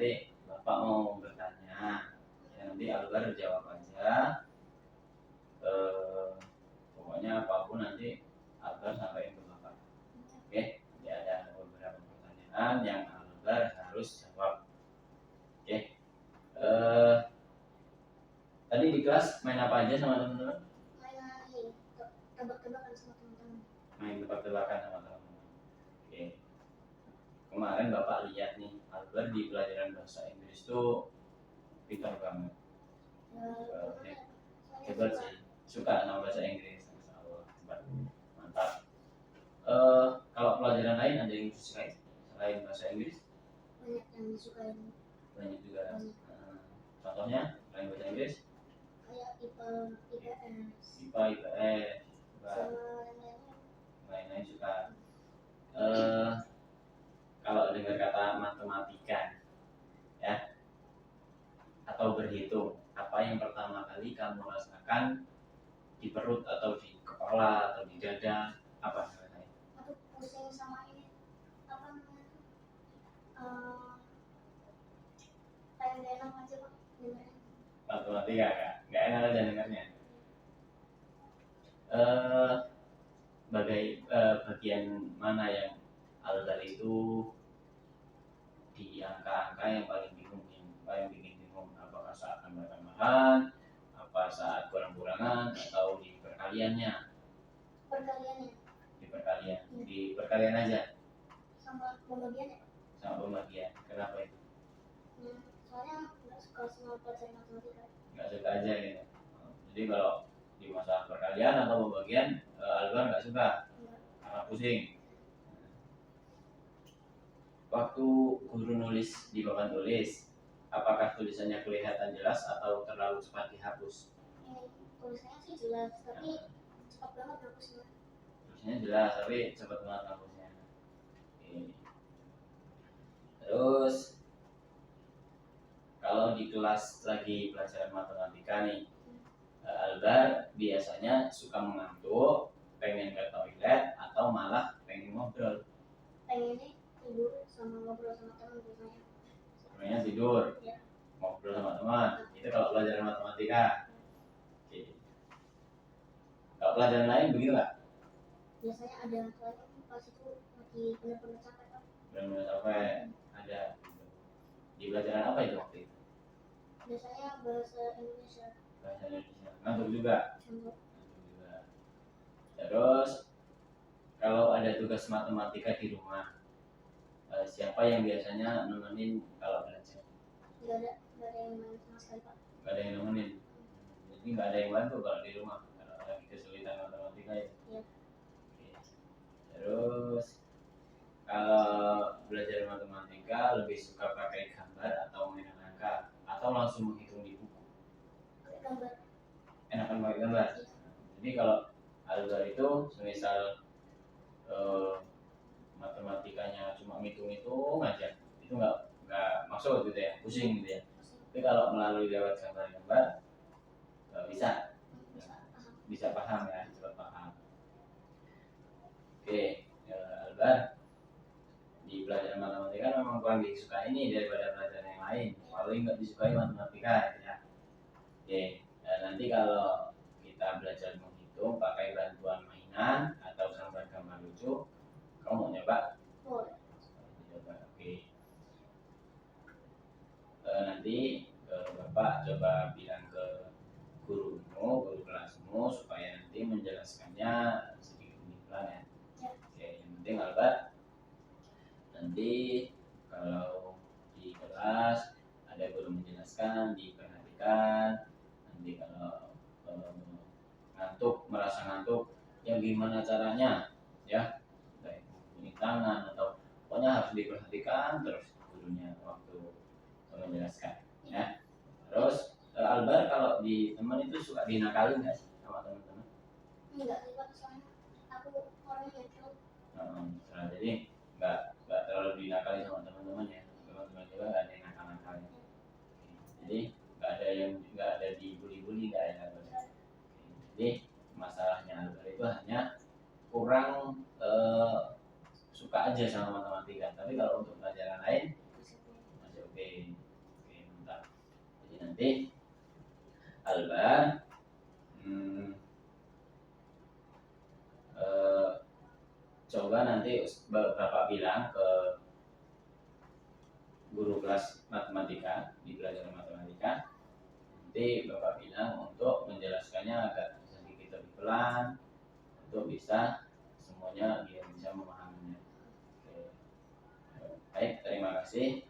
nanti Bapak mau bertanya, ya, nanti Albar jawab aja. Pokoknya apapun nanti Albar sampaikan ke Bapak. Oke, nanti ada beberapa pertanyaan yang Albar harus jawab. Oke. Tadi di kelas main apa aja sama teman-teman? Main tebak-tebakan sama teman-teman. Main tebak-tebakan sama teman-teman. Oke. Kemarin Bapak lihat nih, Albar di pelajaran bahasa Inggris tuh pintar banget. Hebat sih, suka sama bahasa Inggris. Mantap. Kalau pelajaran lain ada yang disukai selain bahasa Inggris? Banyak yang disukai. Banyak juga. Contohnya selain bahasa Inggris? Kayak IPA, IPS. IPA, IPS. Sama yang lain-lain suka. Kalau dengar kata matematika, ya, atau berhitung, apa yang pertama kali kamu rasakan di perut atau di kepala atau di dada? Apa rasanya? Aku pusing sama ini apa namanya? Kayak gak enak aja Pak dengarnya. Matematika nggak enak aja dengarnya. Bagian mana yang Albar itu di angka-angka yang paling bikin bingung? Apakah saat tambah-tambahan, apa saat kurang-kurangan, atau di perkaliannya? Di perkalian aja. Sama pembagian ya? Sama pembagian. Kenapa itu? Soalnya nggak suka sama pelajaran matematika. Nggak suka aja gitu. Jadi kalau di masalah perkalian atau pembagian, Albar nggak suka karena pusing. Waktu guru nulis di papan tulis, apakah tulisannya kelihatan jelas atau terlalu cepat dihapus? Tulisannya sih jelas, tapi cepat banget hapusnya. Tulisannya jelas, tapi cepat banget hapusnya. Terus kalau di kelas lagi pelajaran matematika nih, Albar biasanya suka mengantuk, pengen ke toilet, atau malah pengen ngobrol? Pengennya tidur sama ngobrol sama teman biasanya. Sebenarnya tidur, ya. Ngobrol sama teman. Itu kalau pelajaran matematika. Oke. Kalau pelajaran lain begitu nggak? Biasanya ada soalnya pas itu lagi benar-benar capek Pak. Benar-benar capek. Ada. Di pelajaran apa itu waktu itu? Biasanya bahasa Indonesia. Bahasa Indonesia. Ngantuk juga. Ngantuk juga. Terus kalau ada tugas matematika di rumah, siapa yang biasanya nemenin kalau belajar? Nggak ada yang main sama sekali Pak. Nggak ada yang nemenin. Jadi nggak ada yang bantu kalau di rumah kalau lagi kesulitan matematika ya. Iya. Oke. Terus kalau belajar matematika lebih suka pakai gambar atau mainan angka atau langsung menghitung di buku? Pakai gambar. Enakan pakai gambar. Iya. Jadi kalau Albar itu semisal matematikanya cuma ngitung-ngitung aja, itu nggak masuk gitu ya, pusing gitu ya. Tapi kalau melalui lewat gambar-gambar bisa paham ya, cepat paham. Oke, Albar di pelajaran matematika memang paling disukai ini daripada pelajaran yang lain. Paling nggak disukai matematika ya. Oke, nanti kalau kita belajar menghitung pakai bantuan mainan atau gambar-gambar lucu, kamu mau nyoba? Boleh. Coba, oke. Nanti Bapak coba bilang ke guru kelasmu supaya nanti menjelaskannya sedikit lebih pelan ya. Oke, yang penting Albar nanti kalau di kelas ada guru menjelaskan diperhatikan. Nanti kalau merasa ngantuk, ya gimana caranya ya, baik bunyi tangan atau pokoknya harus diperhatikan terus gurunya waktu menjelaskan ya. Terus Albar kalau di teman itu suka dinakalin nggak sih sama teman-teman? Enggak sih Pak, soalnya aku orangnya netral. Jadi nggak terlalu dinakali sama teman-teman ya. Teman-teman juga nggak ada yang nakal-nakalin. Jadi nggak ada dibully-bully, nggak ada. Jadi masalahnya Albar itu hanya kurang suka aja sama matematika. Tapi kalau untuk pelajaran lain masih oke. nanti Albar coba nanti Bapak bilang ke guru kelas matematika di pelajaran matematika, nanti Bapak bilang untuk menjelaskannya agak sedikit lebih pelan untuk bisa semuanya biar bisa memahaminya. Oke. Baik, terima kasih.